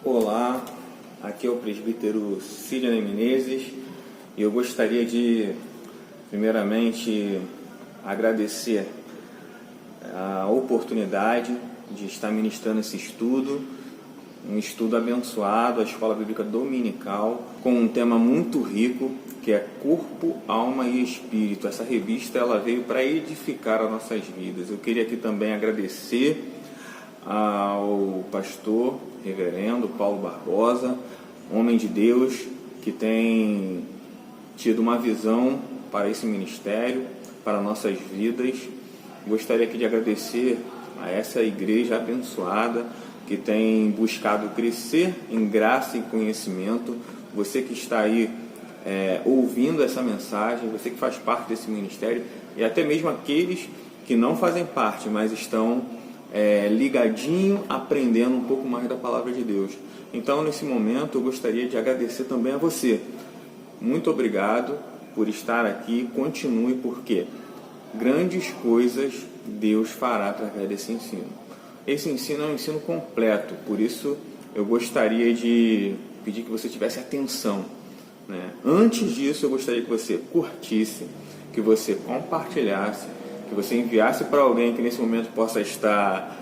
Olá, aqui é o presbítero Sidney Menezes e eu gostaria de, primeiramente, agradecer a oportunidade de estar ministrando esse estudo, um estudo abençoado, a Escola Bíblica Dominical, com um tema muito rico, que é Corpo, Alma e Espírito. Essa revista ela veio para edificar as nossas vidas. Eu queria aqui também agradecer ao pastor reverendo Paulo Barbosa, homem de Deus, que tem tido uma visão para esse ministério, para nossas vidas. Gostaria aqui de agradecer a essa igreja abençoada que tem buscado crescer em graça e conhecimento. Você que está aí ouvindo essa mensagem, você que faz parte desse ministério, e até mesmo aqueles que não fazem parte, mas estão ligadinho, aprendendo um pouco mais da palavra de Deus. Então, nesse momento, eu gostaria de agradecer também a você. Muito obrigado por estar aqui. Continue, porque grandes coisas Deus fará através desse ensino. Esse ensino é um ensino completo, por isso eu gostaria de pedir que você tivesse atenção, né? Antes disso, eu gostaria que você curtisse, que você compartilhasse, que você enviasse para alguém que nesse momento possa estar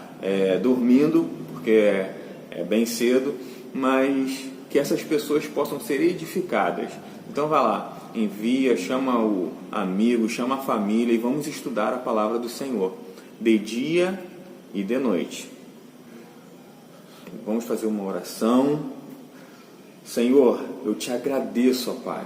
dormindo, porque é bem cedo, mas que essas pessoas possam ser edificadas. Então vá lá, envia, chama o amigo, chama a família e vamos estudar a palavra do Senhor, de dia e de noite. Vamos fazer uma oração. Senhor, eu te agradeço, ó Pai.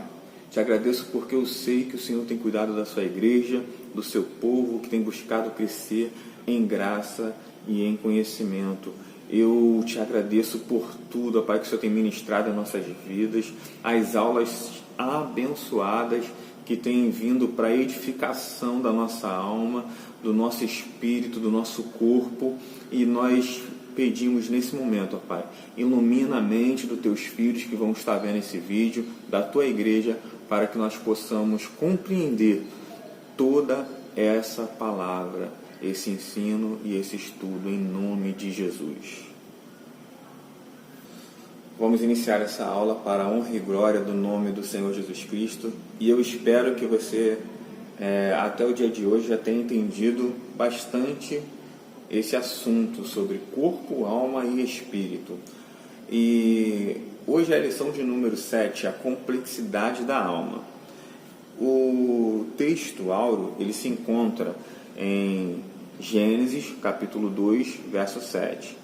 Te agradeço porque eu sei que o Senhor tem cuidado da sua igreja, do seu povo, que tem buscado crescer em graça e em conhecimento. Eu te agradeço por tudo, ó Pai, que o Senhor tem ministrado em nossas vidas, as aulas abençoadas que têm vindo para a edificação da nossa alma, do nosso espírito, do nosso corpo, e nós pedimos nesse momento, ó Pai, ilumina a mente dos teus filhos que vão estar vendo esse vídeo, da tua igreja, para que nós possamos compreender toda essa palavra, esse ensino e esse estudo, em nome de Jesus. Vamos iniciar essa aula para a honra e glória do nome do Senhor Jesus Cristo, e eu espero que você, até o dia de hoje, já tenha entendido bastante esse assunto sobre corpo, alma e espírito. E hoje é a lição de número 7, a complexidade da alma. O texto áureo, ele se encontra em Gênesis, capítulo 2, verso 7.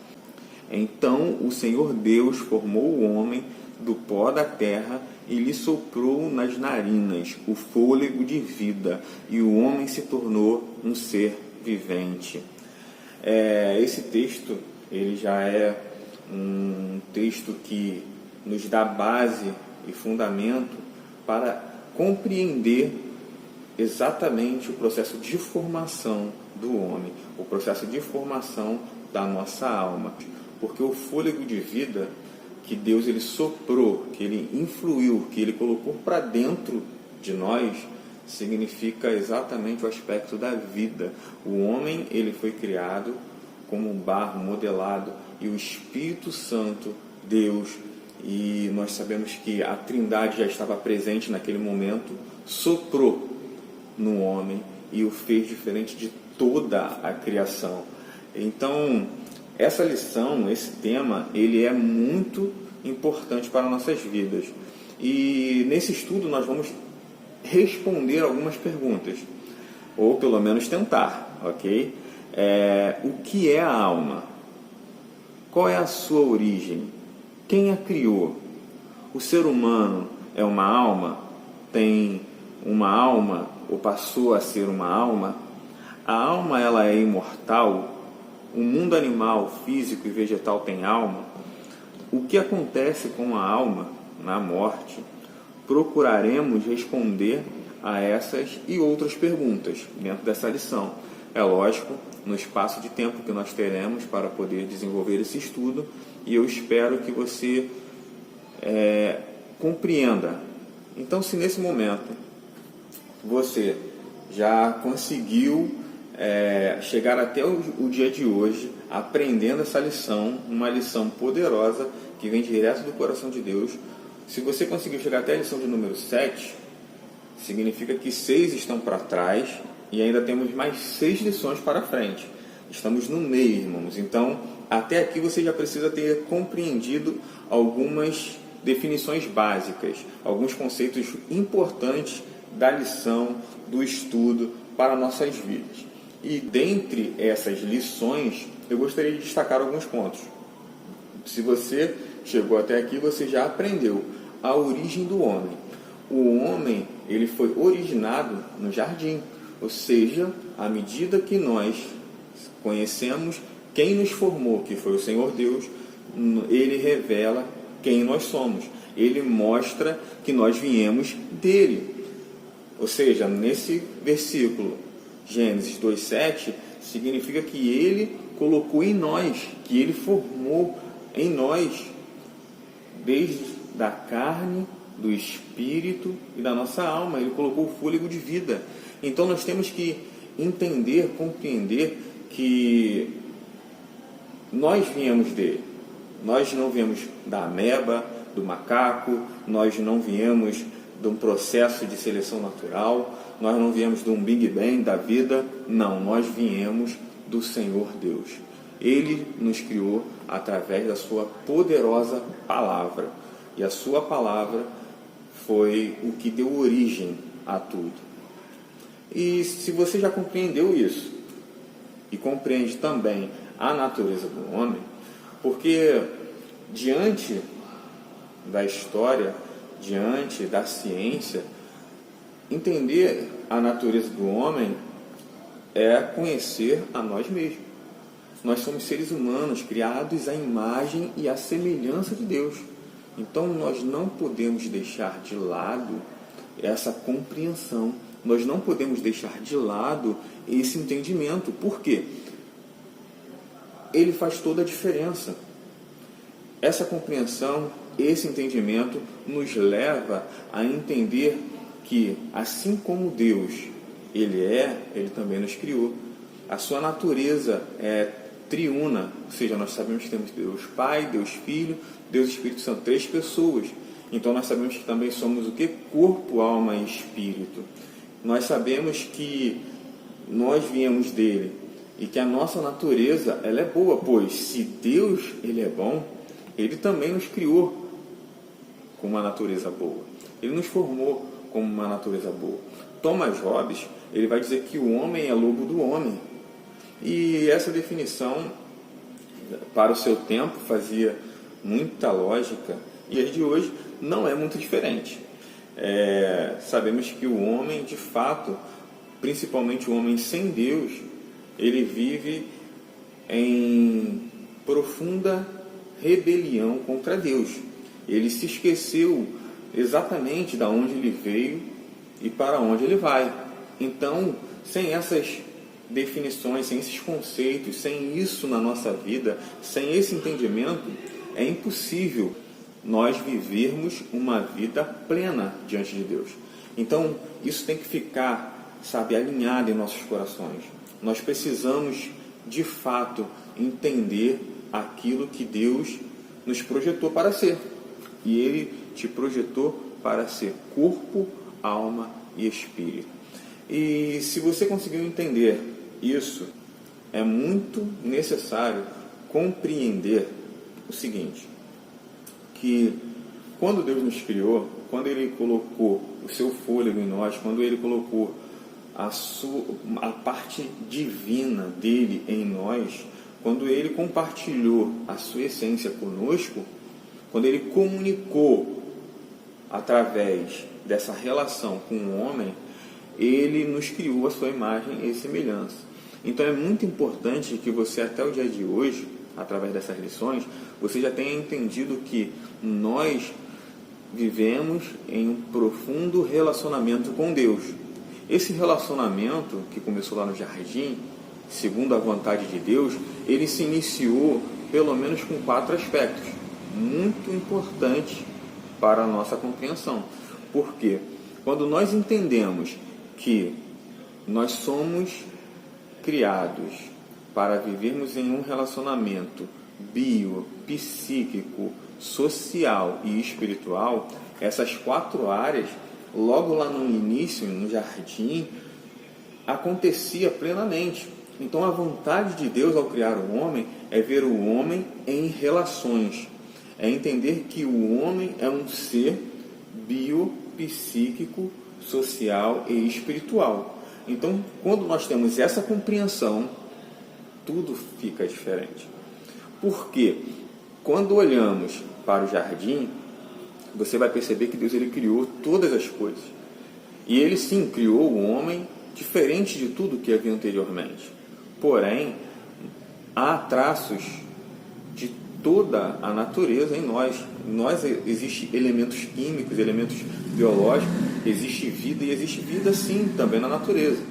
Então o Senhor Deus formou o homem do pó da terra e lhe soprou nas narinas o fôlego de vida, e o homem se tornou um ser vivente. Esse texto, ele já é um texto que nos dá base e fundamento para compreender exatamente o processo de formação do homem, o processo de formação da nossa alma. Porque o fôlego de vida que Deus ele soprou, que ele influiu, que ele colocou para dentro de nós, significa exatamente o aspecto da vida. O homem ele foi criado como um barro modelado, e o Espírito Santo, Deus, e nós sabemos que a Trindade já estava presente naquele momento, soprou no homem e o fez diferente de toda a criação. Então, essa lição, esse tema, ele é muito importante para nossas vidas. E nesse estudo nós vamos responder algumas perguntas, ou pelo menos tentar, ok? O que é a alma? Qual é a sua origem? Quem a criou? O ser humano é uma alma? Tem uma alma ou passou a ser uma alma? A alma ela é imortal? O mundo animal, físico e vegetal tem alma? O que acontece com a alma na morte? Procuraremos responder a essas e outras perguntas dentro dessa lição. É lógico, no espaço de tempo que nós teremos para poder desenvolver esse estudo, e eu espero que você compreenda. Então, se nesse momento você já conseguiu chegar até o dia de hoje aprendendo essa lição, uma lição poderosa que vem direto do coração de Deus. Se você conseguiu chegar até a lição de número 7, significa que 6 estão para trás e ainda temos mais 6 lições para frente. Estamos no meio, irmãos. Então, até aqui você já precisa ter compreendido algumas definições básicas, alguns conceitos importantes da lição, do estudo para nossas vidas. E dentre essas lições, eu gostaria de destacar alguns pontos. Se você chegou até aqui, você já aprendeu a origem do homem. O homem, ele foi originado no jardim, ou seja, à medida que nós conhecemos quem nos formou, que foi o Senhor Deus, ele revela quem nós somos. Ele mostra que nós viemos dele. Ou seja, nesse versículo, Gênesis 2:7, significa que ele colocou em nós, que ele formou em nós, desde da carne, do espírito e da nossa alma. Ele colocou o fôlego de vida. Então nós temos que entender, compreender que nós viemos dele. Nós não viemos da ameba, do macaco, nós não viemos de um processo de seleção natural, nós não viemos de um Big Bang da vida, não, nós viemos do Senhor Deus. Ele nos criou através da sua poderosa palavra, e a sua palavra foi o que deu origem a tudo. E se você já compreendeu isso, e compreende também a natureza do homem, porque diante da história, diante da ciência, entender a natureza do homem é conhecer a nós mesmos. Nós somos seres humanos criados à imagem e à semelhança de Deus. Então nós não podemos deixar de lado essa compreensão. Nós não podemos deixar de lado esse entendimento. Por quê? Ele faz toda a diferença. Essa compreensão, esse entendimento nos leva a entender que, assim como Deus, Ele também nos criou. A sua natureza é triuna, ou seja, nós sabemos que temos Deus Pai, Deus Filho, Deus Espírito Santo, 3 pessoas. Então nós sabemos que também somos o quê? Corpo, alma e espírito. Nós sabemos que nós viemos dele e que a nossa natureza ela é boa, pois se Deus ele é bom, ele também nos criou com uma natureza boa. Ele nos formou com uma natureza boa. Thomas Hobbes, ele vai dizer que o homem é lobo do homem. E essa definição, para o seu tempo, fazia muita lógica. E a de hoje não é muito diferente. Sabemos que o homem, de fato, principalmente o homem sem Deus, ele vive em profunda rebelião contra Deus. Ele se esqueceu exatamente de onde ele veio e para onde ele vai. Então, sem essas definições, sem esses conceitos, sem isso na nossa vida, sem esse entendimento, é impossível nós vivermos uma vida plena diante de Deus. Então, isso tem que ficar, alinhado em nossos corações. Nós precisamos, de fato, entender aquilo que Deus nos projetou para ser. E Ele te projetou para ser corpo, alma e espírito. E se você conseguiu entender isso, é muito necessário compreender o seguinte, que quando Deus nos criou, quando Ele colocou o seu fôlego em nós, quando Ele colocou a parte divina dele em nós, quando Ele compartilhou a sua essência conosco, quando Ele comunicou através dessa relação com o homem, Ele nos criou a sua imagem e semelhança. Então é muito importante que você, até o dia de hoje, através dessas lições, você já tenha entendido que nós vivemos em um profundo relacionamento com Deus. Esse relacionamento, que começou lá no jardim, segundo a vontade de Deus, ele se iniciou pelo menos com 4 aspectos, muito importantes para a nossa compreensão. Porque quando nós entendemos que nós somos criados para vivermos em um relacionamento bio, psíquico, social e espiritual, essas 4 áreas, logo lá no início, no jardim, acontecia plenamente. Então a vontade de Deus ao criar o homem é ver o homem em relações, é entender que o homem é um ser bio, psíquico, social e espiritual. Então, quando nós temos essa compreensão, tudo fica diferente. Porque quando olhamos para o jardim, você vai perceber que Deus ele criou todas as coisas. E ele sim criou o homem diferente de tudo que havia anteriormente. Porém, há traços de toda a natureza em nós. Em nós existem elementos químicos, elementos biológicos, existe vida e existe vida sim também na natureza.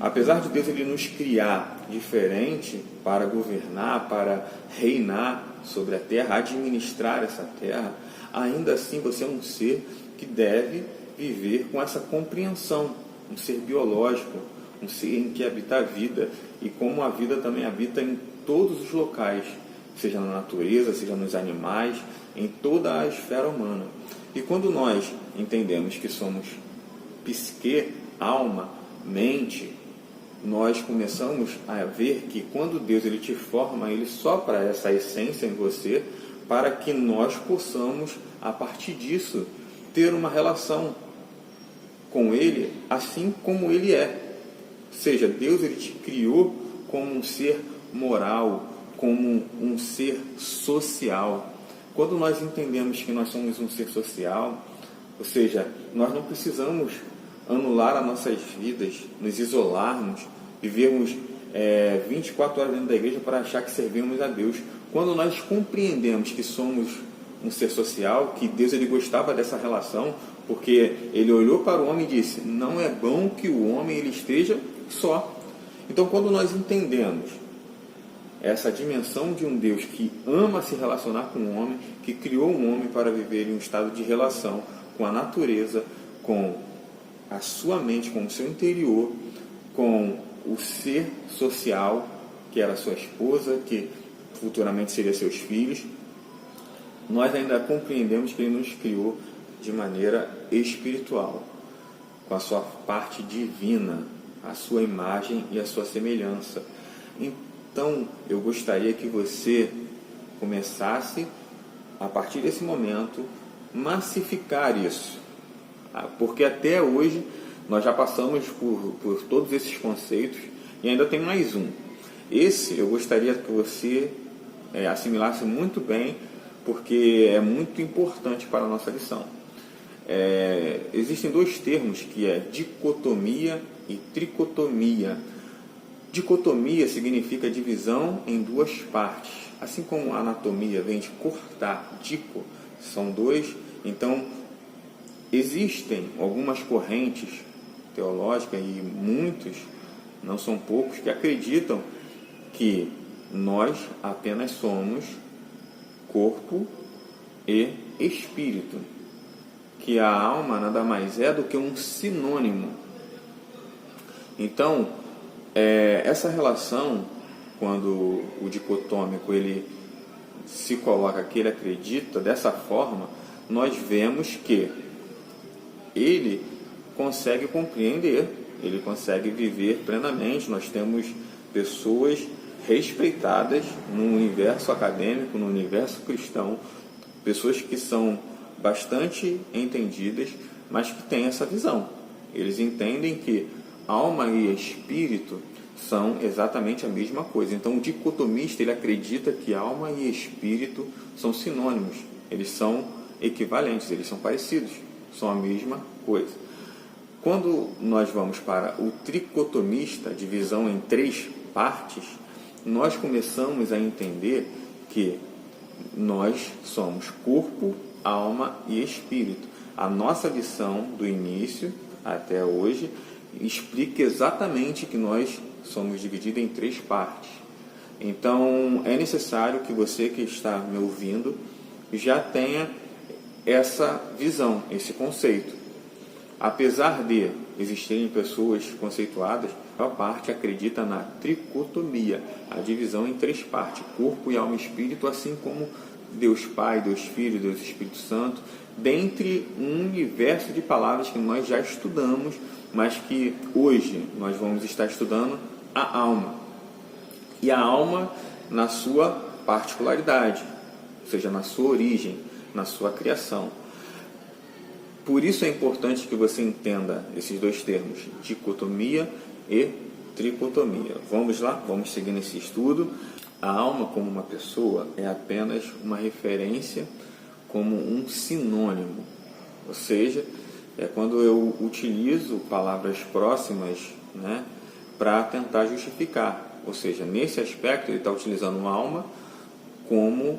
Apesar de Deus ele nos criar diferente para governar, para reinar sobre a terra, administrar essa terra, ainda assim você é um ser que deve viver com essa compreensão, um ser biológico, um ser em que habita a vida, e como a vida também habita em todos os locais, seja na natureza, seja nos animais, em toda a esfera humana. E quando nós entendemos que somos psique, alma, mente, nós começamos a ver que quando Deus ele te forma, ele sopra essa essência em você para que nós possamos, a partir disso, ter uma relação com Ele assim como Ele é. Ou seja, Deus ele te criou como um ser moral, como um ser social. Quando nós entendemos que nós somos um ser social, ou seja, nós não precisamos anular as nossas vidas, nos isolarmos, vivermos 24 horas dentro da igreja para achar que servimos a Deus. Quando nós compreendemos que somos um ser social, que Deus ele gostava dessa relação, porque ele olhou para o homem e disse, não é bom que o homem ele esteja só. Então, quando nós entendemos essa dimensão de um Deus que ama se relacionar com o homem, que criou o homem para viver em um estado de relação com a natureza, com a sua mente, com o seu interior, com o ser social, que era sua esposa, que futuramente seria seus filhos, nós ainda compreendemos que Ele nos criou de maneira espiritual, com a sua parte divina, a sua imagem e a sua semelhança. Então, eu gostaria que você começasse, a partir desse momento, massificar isso. Porque até hoje nós já passamos por todos esses conceitos e ainda tem mais um. Esse eu gostaria que você assimilasse muito bem, porque é muito importante para a nossa lição. Existem 2 termos que é dicotomia e tricotomia. Dicotomia significa divisão em 2 partes, assim como a anatomia vem de cortar, dico, são 2. Então, existem algumas correntes teológicas e muitos, não são poucos, que acreditam que nós apenas somos corpo e espírito, que a alma nada mais é do que um sinônimo. Então, essa relação, quando o dicotômico ele se coloca que ele acredita dessa forma, nós vemos que ele consegue compreender, ele consegue viver plenamente. Nós temos pessoas respeitadas no universo acadêmico, no universo cristão, pessoas que são bastante entendidas, mas que têm essa visão. Eles entendem que alma e espírito são exatamente a mesma coisa. Então, o dicotomista ele acredita que alma e espírito são sinônimos, eles são equivalentes, eles são parecidos, são a mesma coisa. Quando nós vamos para o tricotomista, divisão em 3 partes, nós começamos a entender que nós somos corpo, alma e espírito. A nossa lição do início até hoje explica exatamente que nós somos divididos em 3 partes. Então, é necessário que você que está me ouvindo já tenha essa visão, esse conceito. Apesar de existirem pessoas conceituadas, a maior parte acredita na tricotomia, a divisão em 3 partes, corpo e alma e espírito, assim como Deus Pai, Deus Filho, Deus Espírito Santo, dentre um universo de palavras que nós já estudamos, mas que hoje nós vamos estar estudando a alma. E a alma na sua particularidade, ou seja, na sua origem, na sua criação. Por isso é importante que você entenda esses 2 termos, dicotomia e tricotomia. Vamos lá, vamos seguir nesse estudo. A alma como uma pessoa é apenas uma referência, como um sinônimo. Ou seja, é quando eu utilizo palavras próximas, né, para tentar justificar. Ou seja, nesse aspecto ele está utilizando alma como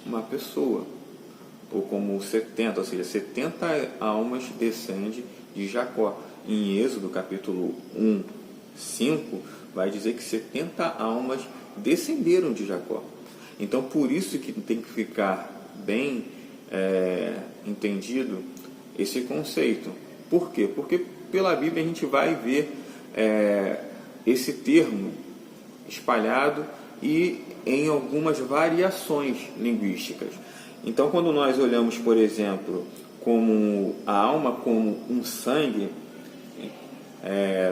uma pessoa, ou como 70, ou seja, 70 almas descendem de Jacó. Em Êxodo capítulo 1, 5, vai dizer que 70 almas descenderam de Jacó. Então, por isso que tem que ficar bem entendido esse conceito. Por quê? Porque pela Bíblia a gente vai ver esse termo espalhado e em algumas variações linguísticas. Então, quando nós olhamos, por exemplo, como a alma como um sangue,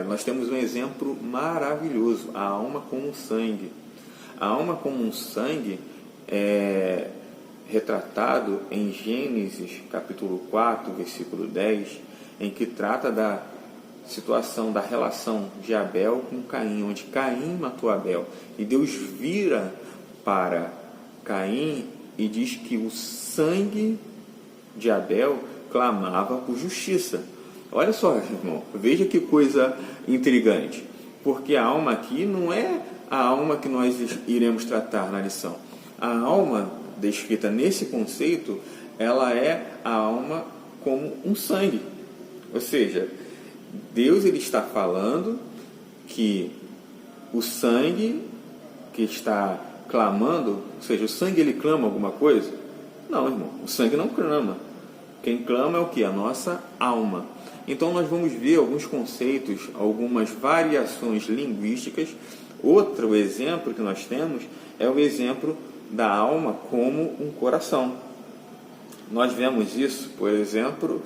nós temos um exemplo maravilhoso, a alma como um sangue. A alma como um sangue é retratado em Gênesis capítulo 4, versículo 10, em que trata da situação da relação de Abel com Caim, onde Caim matou Abel. E Deus vira para Caim e diz que o sangue de Abel clamava por justiça. Olha só, irmão, veja que coisa intrigante, porque a alma aqui não é a alma que nós iremos tratar na lição. A alma descrita nesse conceito, ela é a alma como um sangue. Ou seja, Deus ele está falando que o sangue que está clamando, ou seja, o sangue ele clama alguma coisa? Não, irmão, o sangue não clama. Quem clama é o que? A nossa alma. Então nós vamos ver alguns conceitos, algumas variações linguísticas. Outro exemplo que nós temos é o exemplo da alma como um coração. Nós vemos isso, por exemplo,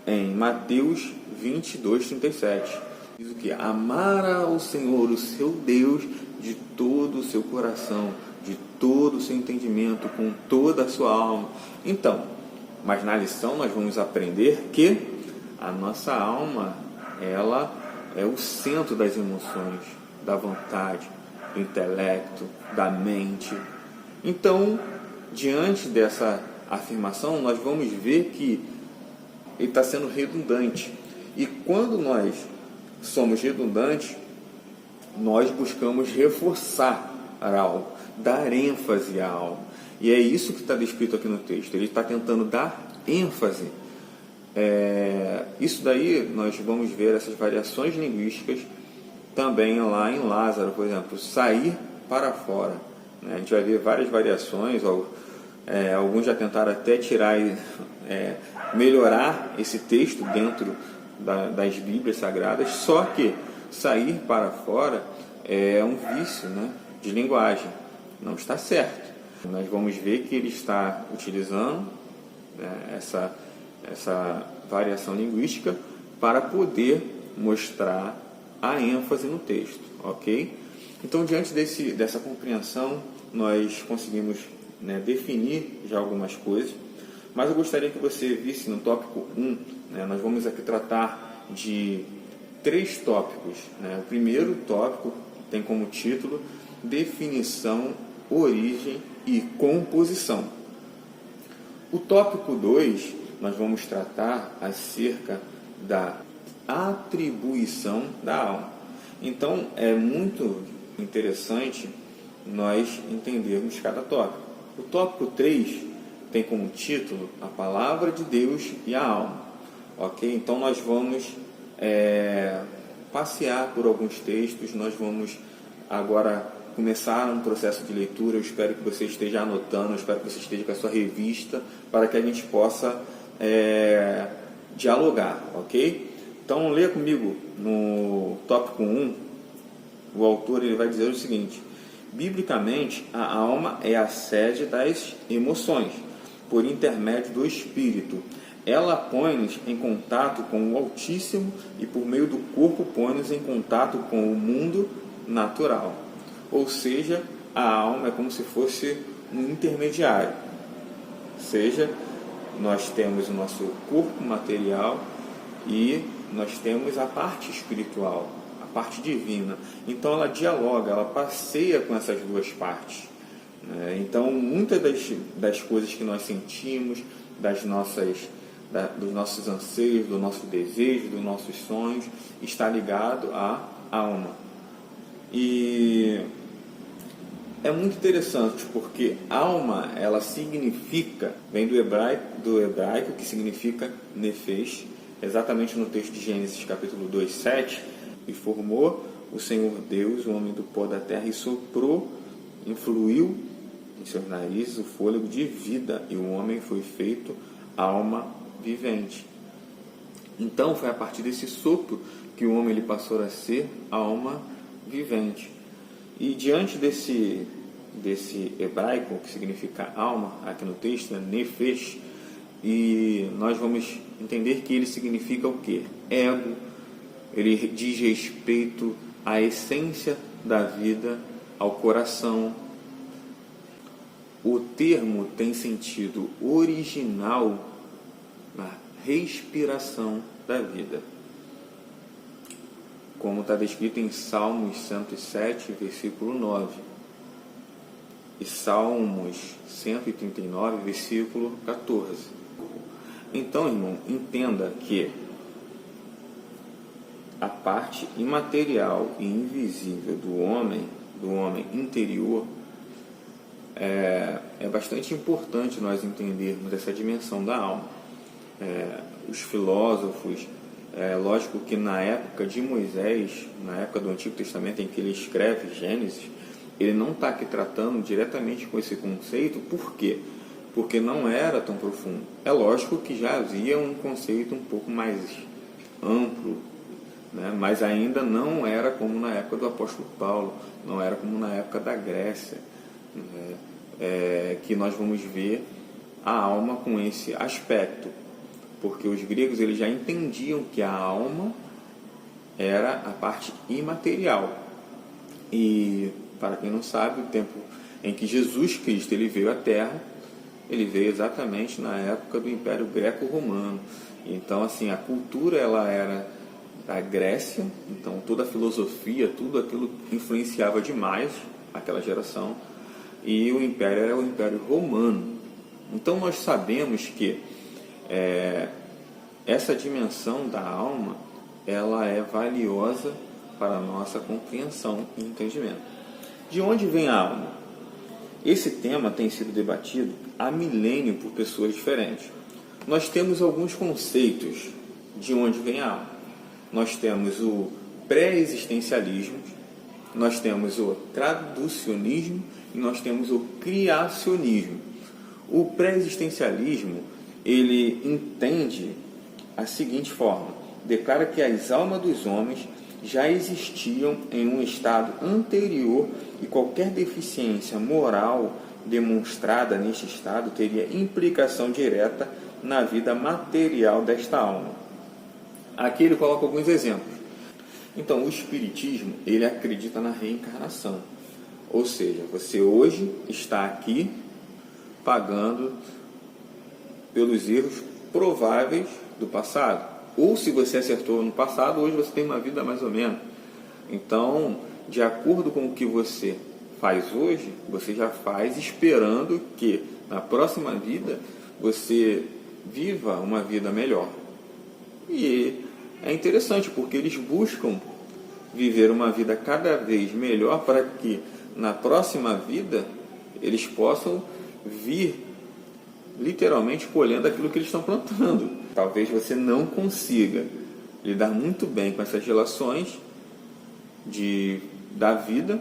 em Mateus 22, 37. Diz o que? Amar ao Senhor, o seu Deus, de todo o seu coração, de todo o seu entendimento, com toda a sua alma. Então, mas na lição nós vamos aprender que a nossa alma, ela é o centro das emoções, da vontade, do intelecto, da mente. Então, diante dessa afirmação, nós vamos ver que ele está sendo redundante. E quando nós somos redundantes, nós buscamos reforçar algo, dar ênfase a algo. E é isso que está descrito aqui no texto. Ele está tentando dar ênfase. Isso daí nós vamos ver essas variações linguísticas também lá em Lázaro, por exemplo, sair para fora. A gente vai ver várias variações, alguns já tentaram até tirar melhorar esse texto dentro das Bíblias Sagradas, só que sair para fora é um vício, de linguagem, não está certo. Nós vamos ver que ele está utilizando essa variação linguística para poder mostrar a ênfase no texto, ok? Então, diante dessa compreensão, nós conseguimos definir já algumas coisas, mas eu gostaria que você visse no tópico 1, nós vamos aqui tratar de 3 tópicos. O primeiro tópico tem como título definição, origem e composição. O tópico 2, nós vamos tratar acerca da atribuição da alma. Então, é muito interessante nós entendermos cada tópico. O tópico 3 tem como título a palavra de Deus e a alma. Ok? Então, nós vamos passear por alguns textos, nós vamos agora começar um processo de leitura. Eu espero que você esteja anotando, eu espero que você esteja com a sua revista, para que a gente possa dialogar, ok? Então, leia comigo no tópico 1, o autor ele vai dizer o seguinte: biblicamente, a alma é a sede das emoções, por intermédio do espírito. Ela põe-nos em contato com o Altíssimo e, por meio do corpo, põe-nos em contato com o mundo natural. Ou seja, a alma é como se fosse um intermediário. Ou seja, nós temos o nosso corpo material e nós temos a parte espiritual, a parte divina. Então ela dialoga, ela passeia com essas duas partes. Então muitas das coisas que nós sentimos, dos nossos anseios, do nosso desejo, dos nossos sonhos, está ligado à alma. E é muito interessante porque alma, ela significa, vem do hebraico que significa nefesh, exatamente no texto de Gênesis capítulo 2, 7, e formou o Senhor Deus, o homem do pó da terra, e soprou, influiu em seus narizes o fôlego de vida, e o homem foi feito alma vivente. Então foi a partir desse sopro que o homem ele passou a ser alma vivente. E diante desse hebraico que significa alma, aqui no texto, nefesh, e nós vamos entender que ele significa o quê? Ego. Ele diz respeito à essência da vida, ao coração. O termo tem sentido original na respiração da vida, como está descrito em Salmos 107, versículo 9, e Salmos 139, versículo 14. Então, irmão, entenda que a parte imaterial e invisível do homem interior, é bastante importante nós entendermos essa dimensão da alma. Os filósofos, lógico que na época de Moisés, na época do Antigo Testamento em que ele escreve Gênesis, ele não está aqui tratando diretamente com esse conceito. Por quê? Porque não era tão profundo. É lógico que já havia um conceito um pouco mais amplo, né? Mas ainda não era como na época do apóstolo Paulo, não era como na época da Grécia, que nós vamos ver a alma com esse aspecto, porque os gregos eles já entendiam que a alma era a parte imaterial. E para quem não sabe, o tempo em que Jesus Cristo ele veio à Terra, ele veio exatamente na época do Império Greco-Romano. Então, assim, a cultura ela era da Grécia, então toda a filosofia, tudo aquilo influenciava demais aquela geração, e o Império era o Império Romano. Então nós sabemos que essa dimensão da alma ela é valiosa para a nossa compreensão e entendimento. De onde vem a alma? Esse tema tem sido debatido há milênio por pessoas diferentes. Nós temos alguns conceitos de onde vem a alma. Nós temos o pré-existencialismo, nós temos o traducionismo e nós temos o criacionismo. O pré-existencialismo, ele entende a seguinte forma: declara que as almas dos homens já existiam em um estado anterior e qualquer deficiência moral demonstrada neste estado teria implicação direta na vida material desta alma. Aqui ele coloca alguns exemplos. Então, o Espiritismo, ele acredita na reencarnação. Ou seja, você hoje está aqui pagando pelos erros prováveis do passado. Ou se você acertou no passado, hoje você tem uma vida mais ou menos. Então, de acordo com o que você faz hoje, você já faz esperando que na próxima vida você viva uma vida melhor. E é interessante porque eles buscam viver uma vida cada vez melhor para que na próxima vida eles possam vir literalmente colhendo aquilo que eles estão plantando. Talvez você não consiga lidar muito bem com essas relações da vida,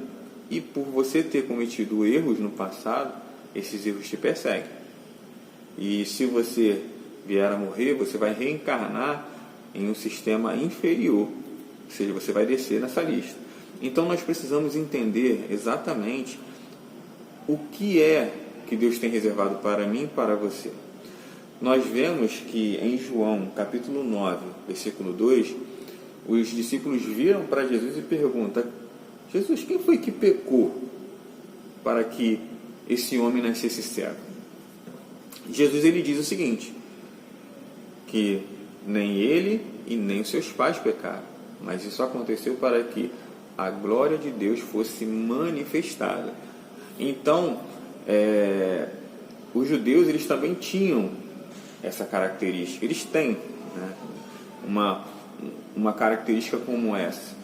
e por você ter cometido erros no passado, esses erros te perseguem. E se você vier a morrer, você vai reencarnar em um sistema inferior, ou seja, você vai descer nessa lista. Então nós precisamos entender exatamente o que é que Deus tem reservado para mim e para você. Nós vemos que em João, capítulo 9, versículo 2, os discípulos viram para Jesus e perguntam: Jesus, quem foi que pecou para que esse homem nascesse cego? Jesus ele diz o seguinte, que nem ele e nem os seus pais pecaram, mas isso aconteceu para que a glória de Deus fosse manifestada. Então, os judeus eles também tinham essa característica, eles têm, né, uma característica como essa.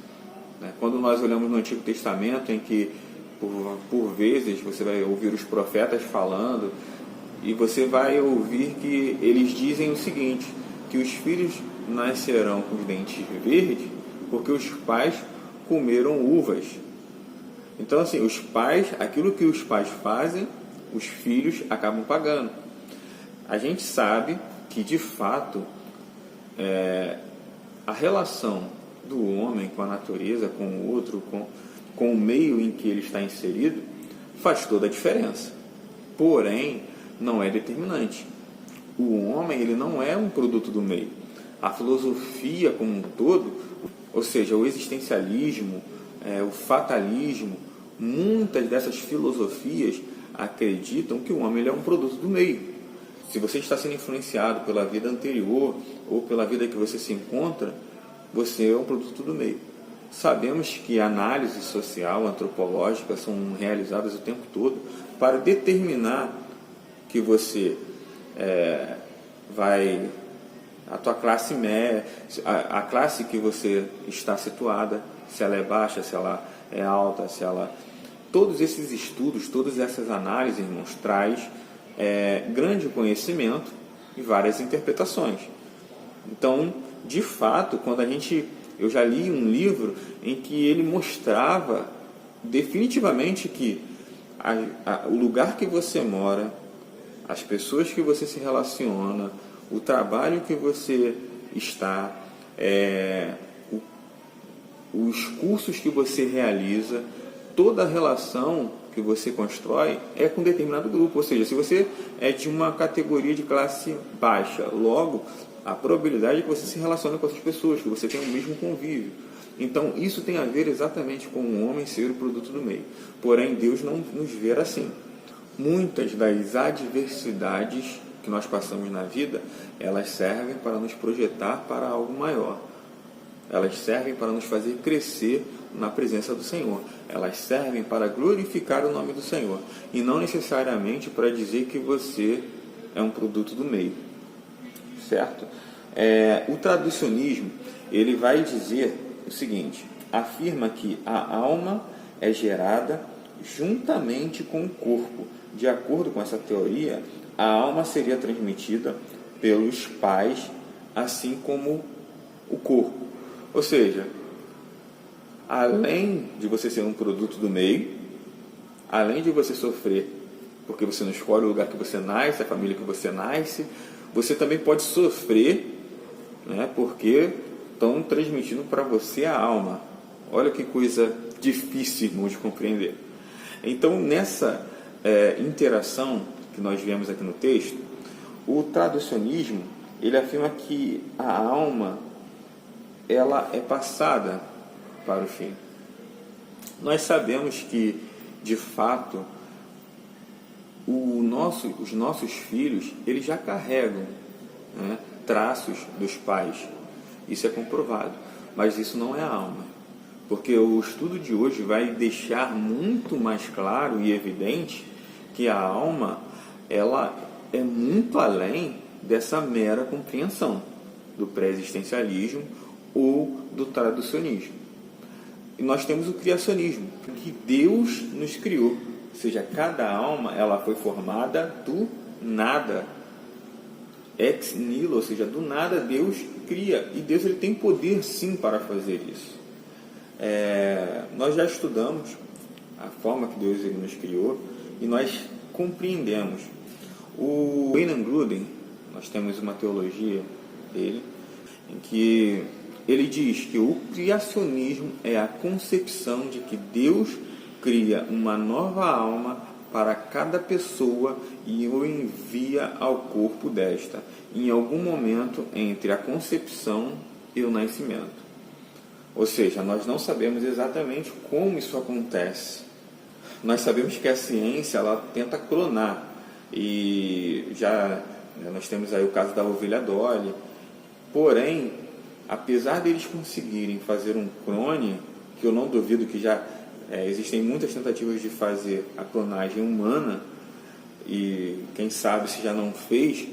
Quando nós olhamos no Antigo Testamento, em que por vezes você vai ouvir os profetas falando, e você vai ouvir que eles dizem o seguinte, que os filhos nascerão com os dentes verdes porque os pais comeram uvas. Então, assim, os pais, aquilo que os pais fazem, os filhos acabam pagando. A gente sabe que, de fato, a relação do homem com a natureza, com o outro, com o meio em que ele está inserido, faz toda a diferença. Porém, não é determinante. O homem ele não é um produto do meio. A filosofia como um todo, ou seja, o existencialismo, o fatalismo, muitas dessas filosofias acreditam que o homem ele é um produto do meio. Se você está sendo influenciado pela vida anterior ou pela vida que você se encontra, você é um produto do meio. Sabemos que análise social, antropológica são realizadas o tempo todo para determinar que você a tua classe média, a classe que você está situada, se ela é baixa, se ela é alta, se ela... Todos esses estudos, todas essas análises, irmãos, traz grande conhecimento e várias interpretações. Então, de fato, eu já li um livro em que ele mostrava definitivamente que o lugar que você mora, as pessoas que você se relaciona, o trabalho que você está, os cursos que você realiza, toda a relação que você constrói é com determinado grupo. Ou seja, se você é de uma categoria de classe baixa, logo a probabilidade é que você se relacione com outras pessoas, que você tenha o mesmo convívio. Então, isso tem a ver exatamente com o homem ser o produto do meio. Porém, Deus não nos vê assim. Muitas das adversidades que nós passamos na vida, elas servem para nos projetar para algo maior. Elas servem para nos fazer crescer na presença do Senhor. Elas servem para glorificar o nome do Senhor. E não necessariamente para dizer que você é um produto do meio. Certo? O traducionismo, ele vai dizer o seguinte, afirma que a alma é gerada juntamente com o corpo. De acordo com essa teoria, a alma seria transmitida pelos pais, assim como o corpo. Ou seja, além de você ser um produto do meio, além de você sofrer, porque você não escolhe o lugar que você nasce, a família que você nasce, você também pode sofrer, né, porque estão transmitindo para você a alma. Olha que coisa difícil de compreender. Então, nessa interação que nós vemos aqui no texto, o traducionismo, ele afirma que a alma, ela é passada para o filho. Nós sabemos que, de fato, os nossos filhos, eles já carregam, né, traços dos pais. Isso é comprovado. Mas isso não é a alma. Porque o estudo de hoje vai deixar muito mais claro e evidente que a alma, ela é muito além dessa mera compreensão do pré-existencialismo ou do traducionismo. E nós temos o criacionismo, que Deus nos criou. Ou seja, cada alma ela foi formada do nada. Ex nihilo, ou seja, do nada Deus cria. E Deus ele tem poder sim para fazer isso. Nós já estudamos a forma que Deus ele nos criou e nós compreendemos. O Wayne Grudem, nós temos uma teologia dele, em que ele diz que o criacionismo é a concepção de que Deus cria uma nova alma para cada pessoa e o envia ao corpo desta, em algum momento entre a concepção e o nascimento. Ou seja, nós não sabemos exatamente como isso acontece. Nós sabemos que a ciência ela tenta clonar, e já nós temos aí o caso da ovelha Dolly. Porém, apesar deles conseguirem fazer um clone, que eu não duvido que já existem muitas tentativas de fazer a clonagem humana, e quem sabe se já não fez,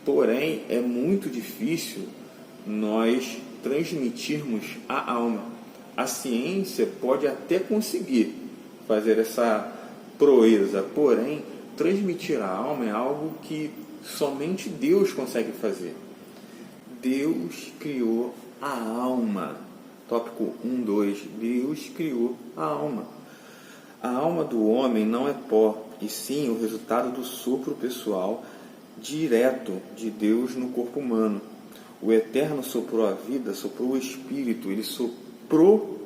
porém é muito difícil nós transmitirmos a alma. A ciência pode até conseguir fazer essa proeza, porém transmitir a alma é algo que somente Deus consegue fazer. Deus criou a alma. Tópico 1.2. Deus criou a alma. A alma do homem não é pó, e sim o resultado do sopro pessoal direto de Deus no corpo humano. O Eterno soprou a vida, soprou o Espírito, ele soprou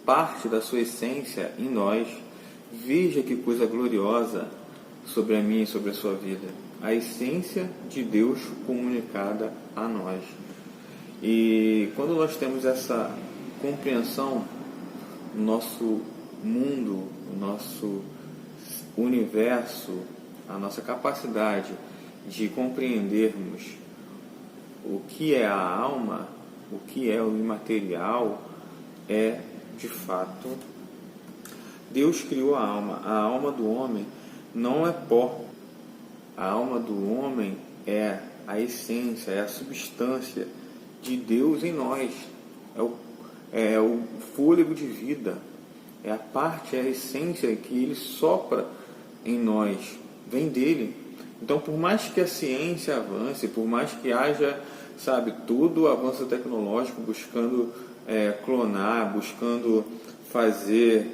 parte da sua essência em nós. Veja que coisa gloriosa sobre a minha e sobre a sua vida. A essência de Deus comunicada a nós. E quando nós temos essa compreensão, o nosso mundo, o nosso universo, a nossa capacidade de compreendermos o que é a alma, o que é o imaterial, é de fato Deus criou a alma. A alma do homem não é pó. A alma do homem é a essência, é a substância de Deus em nós. É o fôlego de vida. É a parte, é a essência que Ele sopra em nós. Vem dEle. Então, por mais que a ciência avance, por mais que haja, todo o avanço tecnológico buscando clonar, buscando fazer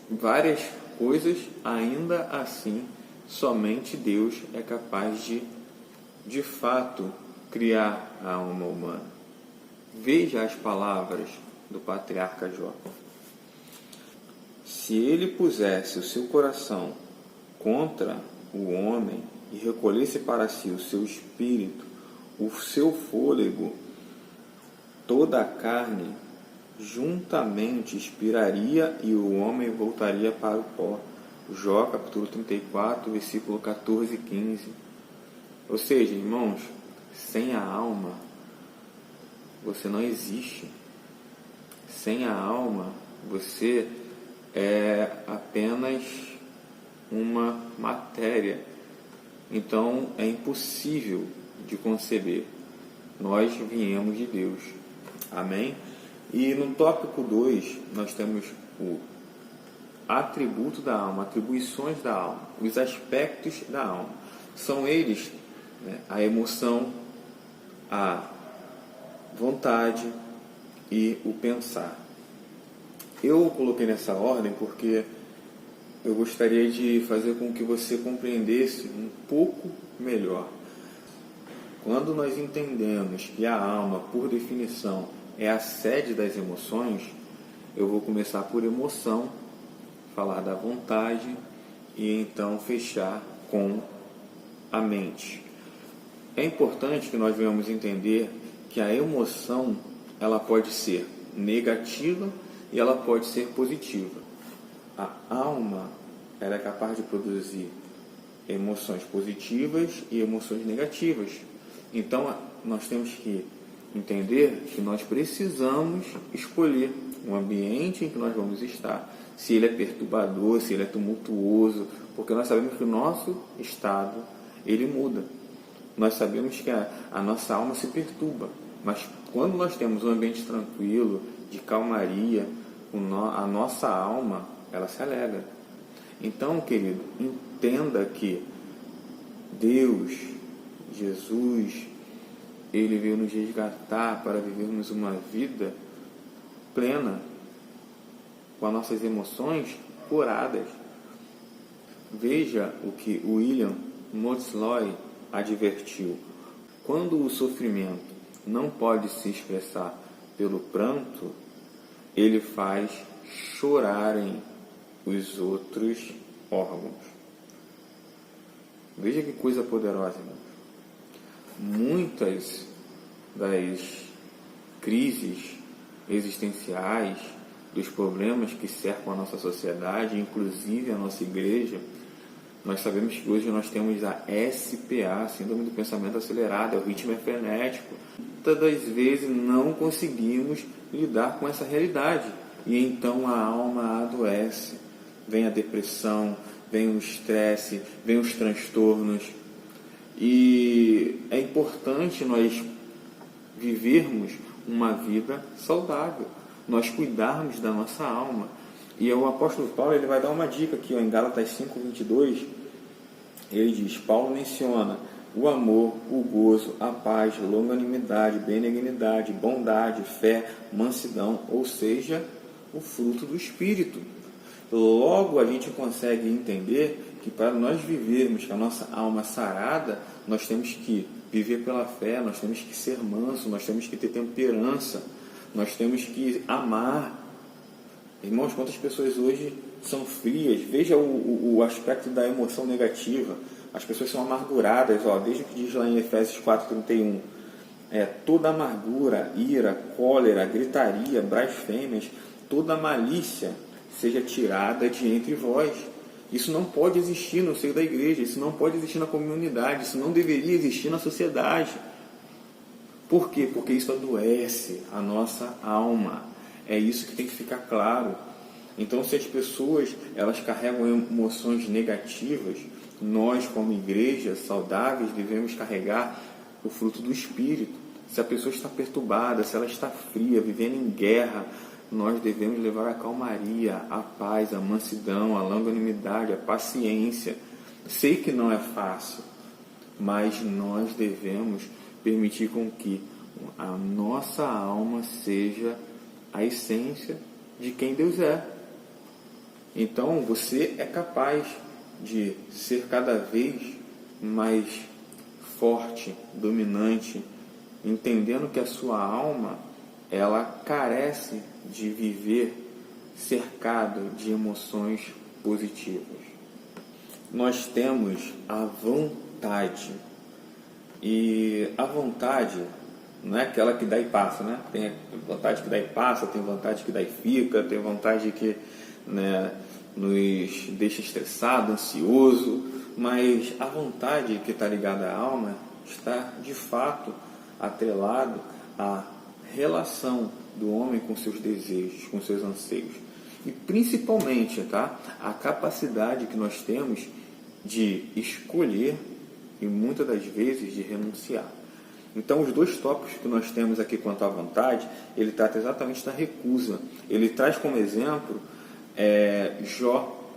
várias coisas, ainda assim, somente Deus é capaz de fato, criar a alma humana. Veja as palavras do patriarca Jó. Se ele pusesse o seu coração contra o homem e recolhesse para si o seu espírito, o seu fôlego, toda a carne juntamente expiraria e o homem voltaria para o pó. Jó, capítulo 34, versículo 14 e 15. Ou seja, irmãos, sem a alma, você não existe. Sem a alma, você é apenas uma matéria. Então, é impossível de conceber. Nós viemos de Deus. Amém? E no tópico 2, nós temos o atributo da alma, atribuições da alma, os aspectos da alma. São eles, a emoção, a vontade e o pensar. Eu coloquei nessa ordem porque eu gostaria de fazer com que você compreendesse um pouco melhor. Quando nós entendemos que a alma, por definição, é a sede das emoções, eu vou começar por emoção, falar da vontade e então fechar com a mente. É importante que nós venhamos entender que a emoção ela pode ser negativa e ela pode ser positiva. A alma ela é capaz de produzir emoções positivas e emoções negativas. Então, nós temos que entender que nós precisamos escolher um ambiente em que nós vamos estar. Se ele é perturbador, se ele é tumultuoso, porque nós sabemos que o nosso estado, ele muda. Nós sabemos que a nossa alma se perturba, mas quando nós temos um ambiente tranquilo, de calmaria, a nossa alma, ela se alegra. Então, querido, entenda que Deus, Jesus, Ele veio nos resgatar para vivermos uma vida plena, com as nossas emoções curadas. Veja o que William Motzloy advertiu: quando o sofrimento não pode se expressar pelo pranto, ele faz chorarem os outros órgãos. Veja que coisa poderosa, irmãos. Muitas das crises existenciais, dos problemas que cercam a nossa sociedade, inclusive a nossa igreja, nós sabemos que hoje nós temos a SPA, Síndrome do Pensamento Acelerado, o ritmo é frenético. Muitas das vezes não conseguimos lidar com essa realidade e então a alma adoece. Vem a depressão, vem o estresse, vem os transtornos. E é importante nós vivermos uma vida saudável, nós cuidarmos da nossa alma. E o apóstolo Paulo ele vai dar uma dica aqui, em Gálatas 5:22, ele diz, Paulo menciona o amor, o gozo, a paz, longanimidade, benignidade, bondade, fé, mansidão, ou seja, o fruto do Espírito. Logo a gente consegue entender que para nós vivermos com a nossa alma sarada, nós temos que viver pela fé, nós temos que ser manso, nós temos que ter temperança, nós temos que amar. Irmãos, quantas pessoas hoje são frias? Veja o aspecto da emoção negativa. As pessoas são amarguradas, veja o que diz lá em Efésios 4:31. Toda amargura, ira, cólera, gritaria, blasfêmias, toda malícia seja tirada de entre vós. Isso não pode existir no seio da igreja, isso não pode existir na comunidade, isso não deveria existir na sociedade. Por quê? Porque isso adoece a nossa alma. É isso que tem que ficar claro. Então, se as pessoas elas carregam emoções negativas, nós, como igreja saudáveis, devemos carregar o fruto do Espírito. Se a pessoa está perturbada, se ela está fria, vivendo em guerra, nós devemos levar a calmaria, a paz, a mansidão, a longanimidade, a paciência. Sei que não é fácil, mas nós devemos permitir com que a nossa alma seja a essência de quem Deus é. Então, você é capaz de ser cada vez mais forte, dominante, entendendo que a sua alma ela carece de viver cercado de emoções positivas. Nós temos a vontade, e a vontade não é aquela que dá e passa, né? Tem vontade que dá e passa, tem vontade que dá e fica, tem vontade que nos deixa estressado, ansioso, mas a vontade que está ligada à alma está de fato atrelado à relação do homem com seus desejos, com seus anseios. E principalmente a capacidade que nós temos de escolher e muitas das vezes de renunciar. Então, os dois tópicos que nós temos aqui quanto à vontade, ele trata exatamente da recusa. Ele traz como exemplo Jó.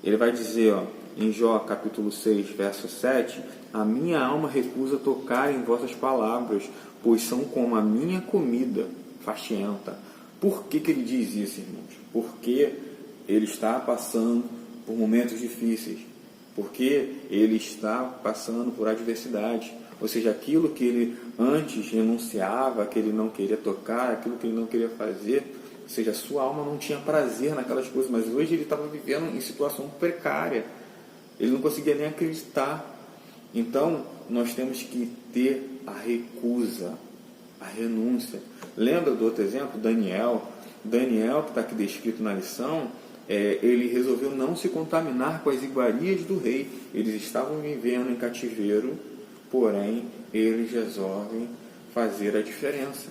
Ele vai dizer, em Jó capítulo 6, verso 7, a minha alma recusa tocar em vossas palavras, pois são como a minha comida fastienta. Por que ele diz isso, irmãos? Porque ele está passando por momentos difíceis, porque ele está passando por adversidade. Ou seja, aquilo que ele antes renunciava, que ele não queria tocar, aquilo que ele não queria fazer, ou seja, a sua alma não tinha prazer naquelas coisas, mas hoje ele estava vivendo em situação precária, ele não conseguia nem acreditar. Então, nós temos que ter a recusa, a renúncia. Lembra do outro exemplo, Daniel, que está aqui descrito na lição, ele resolveu não se contaminar com as iguarias do rei. Eles estavam vivendo em cativeiro, porém, eles resolvem fazer a diferença.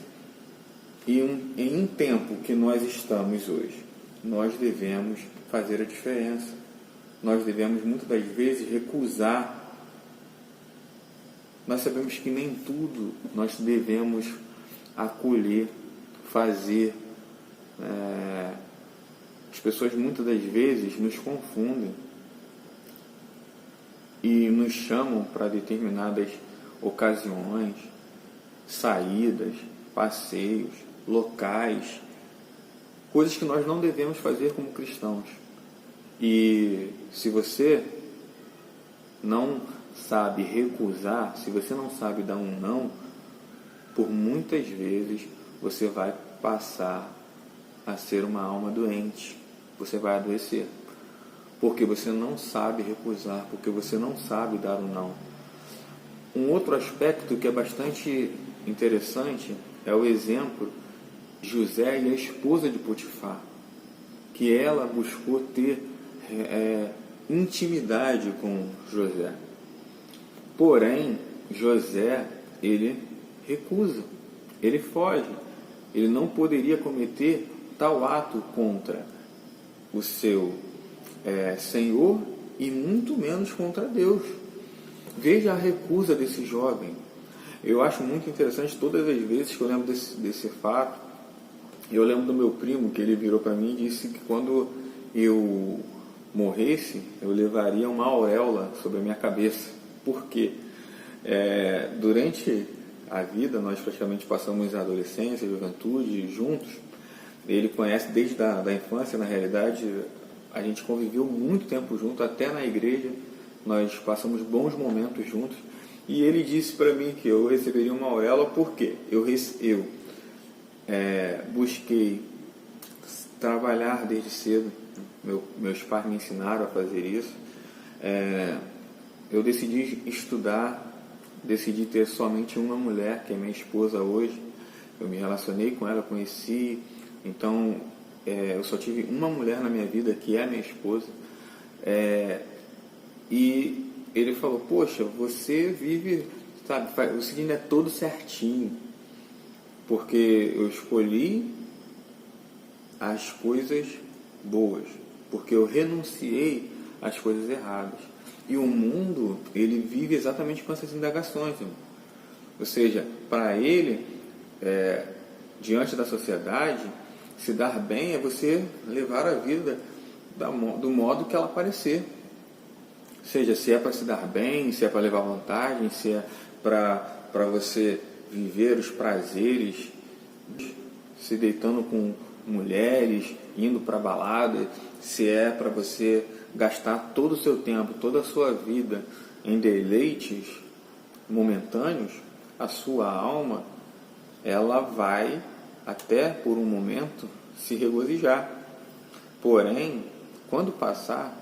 E em um tempo que nós estamos hoje, nós devemos fazer a diferença. Nós devemos, muitas das vezes, recusar. Nós sabemos que nem tudo nós devemos acolher, fazer. As pessoas, muitas das vezes, nos confundem e nos chamam para determinadas ocasiões, saídas, passeios, locais, coisas que nós não devemos fazer como cristãos. E se você não sabe recusar, se você não sabe dar um não, por muitas vezes você vai passar a ser uma alma doente. Você vai adoecer. Porque você não sabe recusar, porque você não sabe dar um não. Um outro aspecto que é bastante interessante é o exemplo de José e a esposa de Potifar, que ela buscou ter intimidade com José. Porém, José, ele recusa, ele foge. Ele não poderia cometer tal ato contra o seu Senhor e muito menos contra Deus. Veja a recusa desse jovem. Eu acho muito interessante, todas as vezes que eu lembro desse fato, eu lembro do meu primo, que ele virou para mim e disse que quando eu morresse, eu levaria uma auréola sobre a minha cabeça. Por quê? Durante a vida, nós praticamente passamos a adolescência, a juventude juntos. Ele conhece desde a infância, na realidade, a gente conviveu muito tempo junto, até na igreja, nós passamos bons momentos juntos. E ele disse para mim que eu receberia uma auréola porque eu busquei trabalhar desde cedo, meus pais me ensinaram a fazer isso. Eu decidi estudar, decidi ter somente uma mulher, que é minha esposa hoje. Eu me relacionei com ela, conheci, então eu só tive uma mulher na minha vida, que é a minha esposa. E ele falou: poxa, você vive, sabe, o seguinte é todo certinho, porque eu escolhi as coisas boas, porque eu renunciei às coisas erradas. E o mundo, ele vive exatamente com essas indagações, irmão. Ou seja, para ele, diante da sociedade, se dar bem é você levar a vida do modo que ela parecer. Ou seja, se é para se dar bem, se é para levar vantagem, se é para você viver os prazeres, se deitando com mulheres, indo para balada, se é para você gastar todo o seu tempo, toda a sua vida em deleites momentâneos, a sua alma, ela vai até por um momento se regozijar. Porém, quando passar,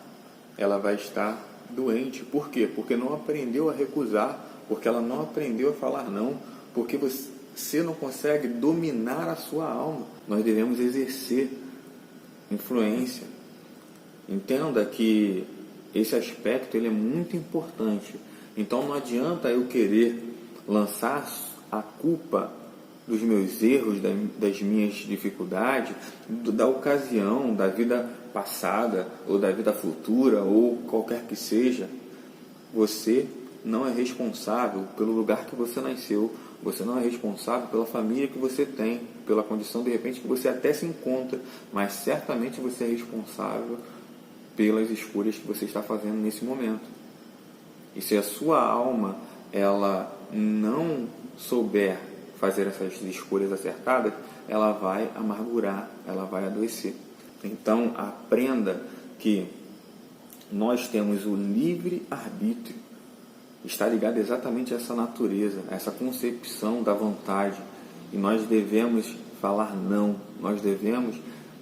ela vai estar doente. Por quê? Porque não aprendeu a recusar, porque ela não aprendeu a falar não, porque você não consegue dominar a sua alma. Nós devemos exercer influência. Entenda que esse aspecto ele é muito importante. Então não adianta eu querer lançar a culpa dos meus erros, das minhas dificuldades, da ocasião, da vida passada, ou da vida futura, ou qualquer que seja. Você não é responsável pelo lugar que você nasceu, você não é responsável pela família que você tem, pela condição de repente que você até se encontra, mas certamente você é responsável pelas escolhas que você está fazendo nesse momento. E se a sua alma ela não souber fazer essas escolhas acertadas, ela vai amargurar, ela vai adoecer. Então aprenda que nós temos o livre-arbítrio. Está ligado exatamente a essa natureza, a essa concepção da vontade. E nós devemos falar não, nós devemos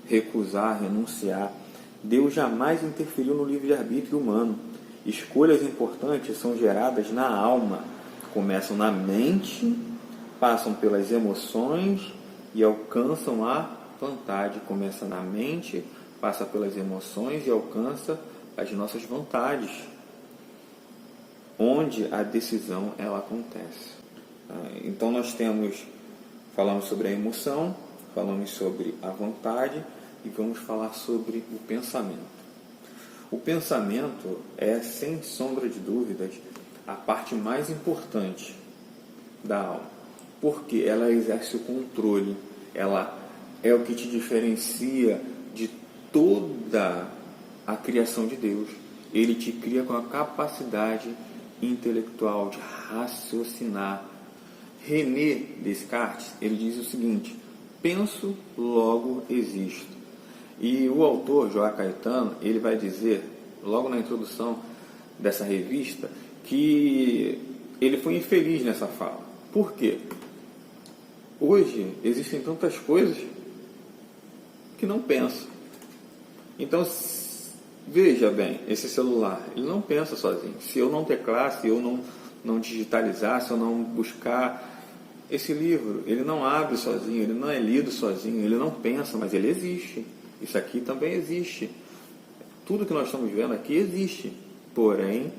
recusar, renunciar. Deus jamais interferiu no livre-arbítrio humano. Escolhas importantes são geradas na alma, começam na mente, passam pelas emoções e alcançam a vontade. Começa na mente, passa pelas emoções e alcança as nossas vontades, onde a decisão ela acontece. Então nós falamos sobre a emoção, falamos sobre a vontade e vamos falar sobre o pensamento. O pensamento é, sem sombra de dúvidas, a parte mais importante da alma, porque ela exerce o controle, ela é o que te diferencia de toda a criação de Deus. Ele te cria com a capacidade intelectual de raciocinar. René Descartes, ele diz o seguinte: penso, logo existo. E o autor, João Caetano, ele vai dizer, logo na introdução dessa revista, que ele foi infeliz nessa fala. Por quê? Hoje existem tantas coisas que não pensam. Então, veja bem, esse celular, ele não pensa sozinho. Se eu não teclar, se eu não digitalizar, se eu não buscar esse livro, ele não abre sozinho, ele não é lido sozinho, ele não pensa, mas ele existe. Isso aqui também existe. Tudo que nós estamos vendo aqui existe, porém,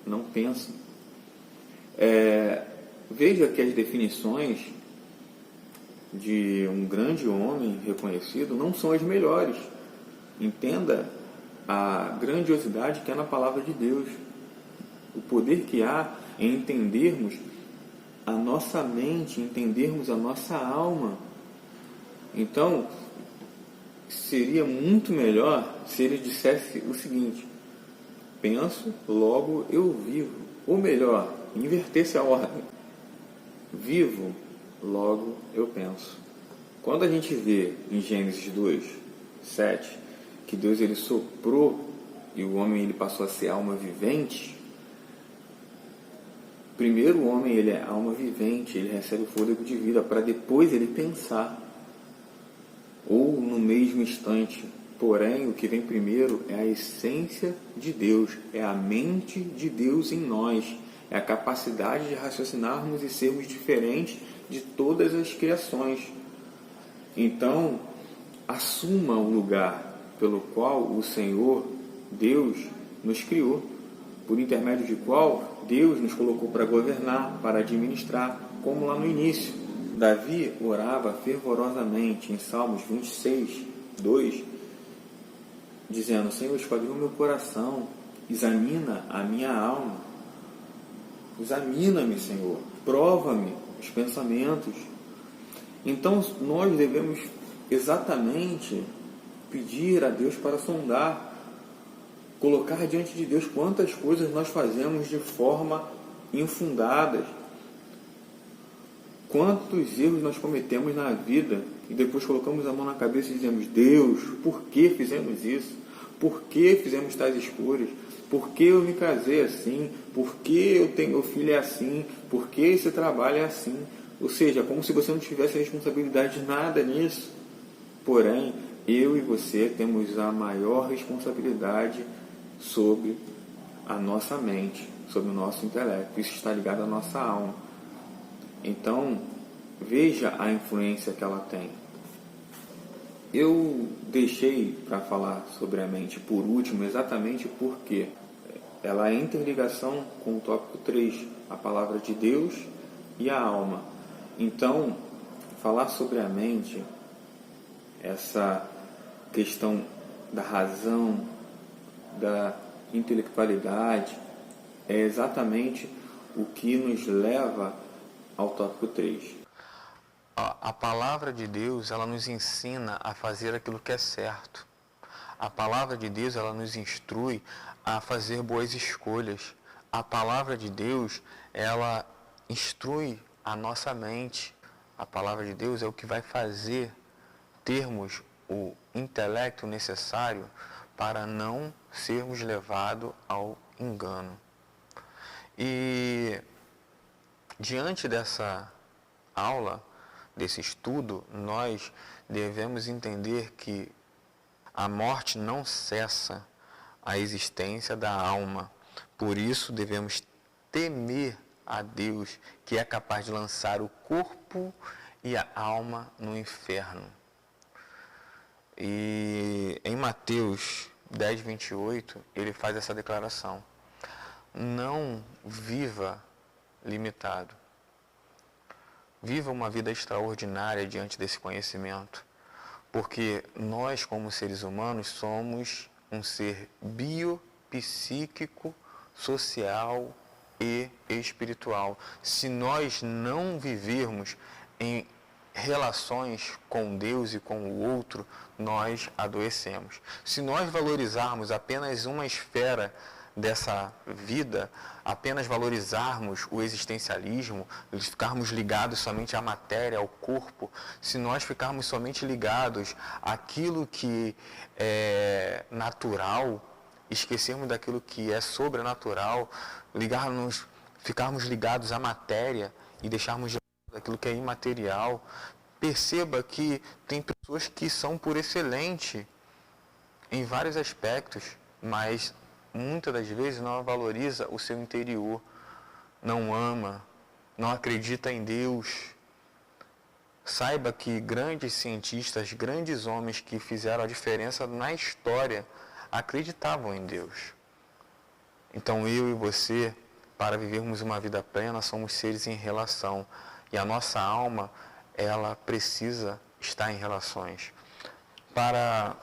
não pensa. Veja que as definições de um grande homem reconhecido não são as melhores. Entenda a grandiosidade que é na palavra de Deus, o poder que há em entendermos a nossa mente, entendermos a nossa alma. Então, seria muito melhor se ele dissesse o seguinte: penso, logo eu vivo. Ou melhor, invertesse a ordem: vivo, logo eu penso. Quando a gente vê em Gênesis 2, 7, que Deus ele soprou e o homem ele passou a ser alma vivente, primeiro o homem ele é alma vivente, ele recebe o fôlego de vida para depois ele pensar, ou no mesmo instante. Porém, o que vem primeiro é a essência de Deus, é a mente de Deus em nós, é a capacidade de raciocinarmos e sermos diferentes de todas as criações. Então, assuma o lugar pelo qual o Senhor, Deus, nos criou, por intermédio de qual Deus nos colocou para governar, para administrar, como lá no início. Davi orava fervorosamente em Salmos 26, 2, dizendo: Senhor, esquadrinha o meu coração, examina a minha alma, examina-me, Senhor, prova-me os pensamentos. Então, nós devemos exatamente pedir a Deus para sondar, colocar diante de Deus quantas coisas nós fazemos de forma infundada, quantos erros nós cometemos na vida e depois colocamos a mão na cabeça e dizemos: Deus, por que fizemos isso? Por que fizemos tais escolhas? Por que eu me casei assim? Por que meu filho é assim? Por que esse trabalho é assim? Ou seja, como se você não tivesse responsabilidade de nada nisso. Porém, eu e você temos a maior responsabilidade sobre a nossa mente, sobre o nosso intelecto. Isso está ligado à nossa alma. Então, veja a influência que ela tem. Eu deixei para falar sobre a mente por último exatamente porque ela é interligação com o tópico 3, a palavra de Deus e a alma. Então, falar sobre a mente, essa questão da razão, da intelectualidade, é exatamente o que nos leva ao tópico 3. A palavra de Deus, ela nos ensina a fazer aquilo que é certo. A palavra de Deus, ela nos instrui a fazer boas escolhas. A palavra de Deus, ela instrui a nossa mente. A palavra de Deus é o que vai fazer termos o intelecto necessário para não sermos levados ao engano. E diante dessa aula, desse estudo, nós devemos entender que a morte não cessa a existência da alma. Por isso devemos temer a Deus, que é capaz de lançar o corpo e a alma no inferno. E em Mateus 10, 28, ele faz essa declaração: não viva limitado. Viva uma vida extraordinária diante desse conhecimento, porque nós, como seres humanos, somos um ser biopsíquico, social e espiritual. Se nós não vivermos em relações com Deus e com o outro, nós adoecemos. Se nós valorizarmos apenas uma esfera dessa vida, apenas valorizarmos o existencialismo, ficarmos ligados somente à matéria, ao corpo, se nós ficarmos somente ligados àquilo que é natural esquecermos daquilo que é sobrenatural, ficarmos ligados à matéria e deixarmos de lado aquilo que é imaterial. Perceba que tem pessoas que são por excelente em vários aspectos, mas muitas das vezes não valoriza o seu interior, não ama, não acredita em Deus. Saiba que grandes cientistas, grandes homens que fizeram a diferença na história, acreditavam em Deus. Então eu e você, para vivermos uma vida plena, somos seres em relação. E a nossa alma, ela precisa estar em relações. Para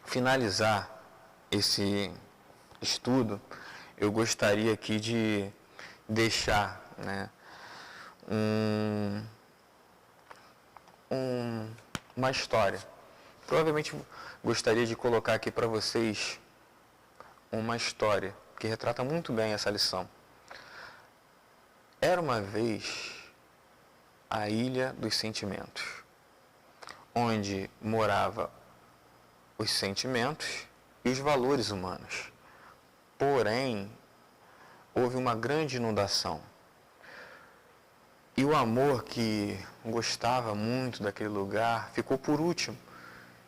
finalizar esse estudo, eu gostaria aqui de deixar, uma história. Provavelmente gostaria de colocar aqui para vocês uma história que retrata muito bem essa lição. Era uma vez a Ilha dos Sentimentos, onde morava os sentimentos e os valores humanos. Porém, houve uma grande inundação. E o amor que gostava muito daquele lugar ficou por último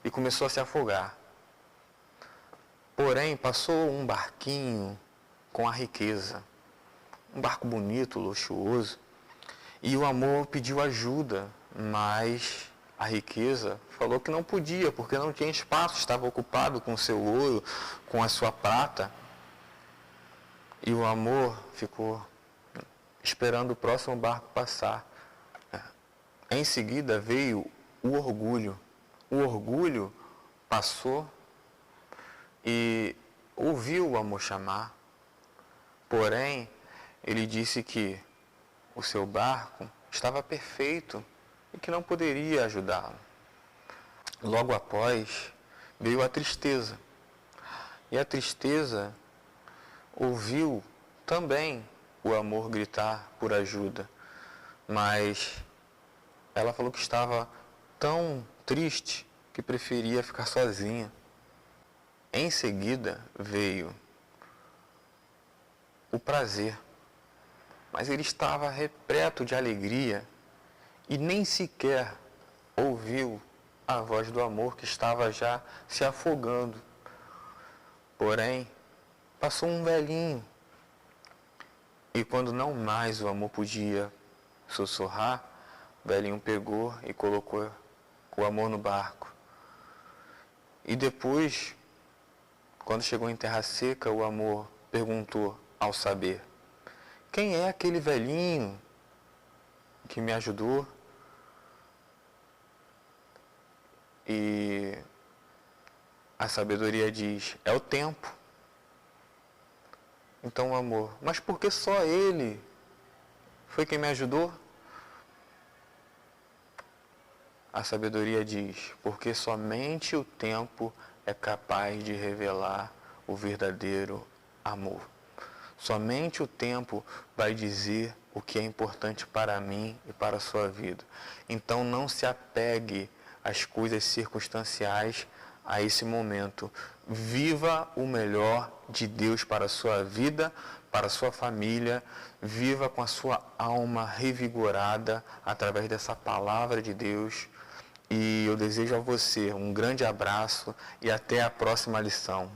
e começou a se afogar. Porém, passou um barquinho com a riqueza, um barco bonito, luxuoso, e o amor pediu ajuda, mas a riqueza falou que não podia, porque não tinha espaço, estava ocupado com o seu ouro, com a sua prata. E o amor ficou esperando o próximo barco passar. Em seguida veio o orgulho. O orgulho passou e ouviu o amor chamar. Porém, ele disse que o seu barco estava perfeito e que não poderia ajudá-lo. Logo após, veio a tristeza. E a tristeza ouviu também o amor gritar por ajuda, mas ela falou que estava tão triste que preferia ficar sozinha. Em seguida veio o prazer, mas ele estava repleto de alegria e nem sequer ouviu a voz do amor que estava já se afogando. Porém, passou um velhinho. E quando não mais o amor podia sussurrar, o velhinho pegou e colocou o amor no barco. E depois, quando chegou em terra seca, o amor perguntou ao saber: quem é aquele velhinho que me ajudou? E a sabedoria diz: é o tempo. Então, amor, mas por que só ele foi quem me ajudou? A sabedoria diz: porque somente o tempo é capaz de revelar o verdadeiro amor. Somente o tempo vai dizer o que é importante para mim e para a sua vida. Então, não se apegue às coisas circunstanciais a esse momento. Viva o melhor de Deus para a sua vida, para a sua família. Viva com a sua alma revigorada através dessa palavra de Deus. E eu desejo a você um grande abraço e até a próxima lição.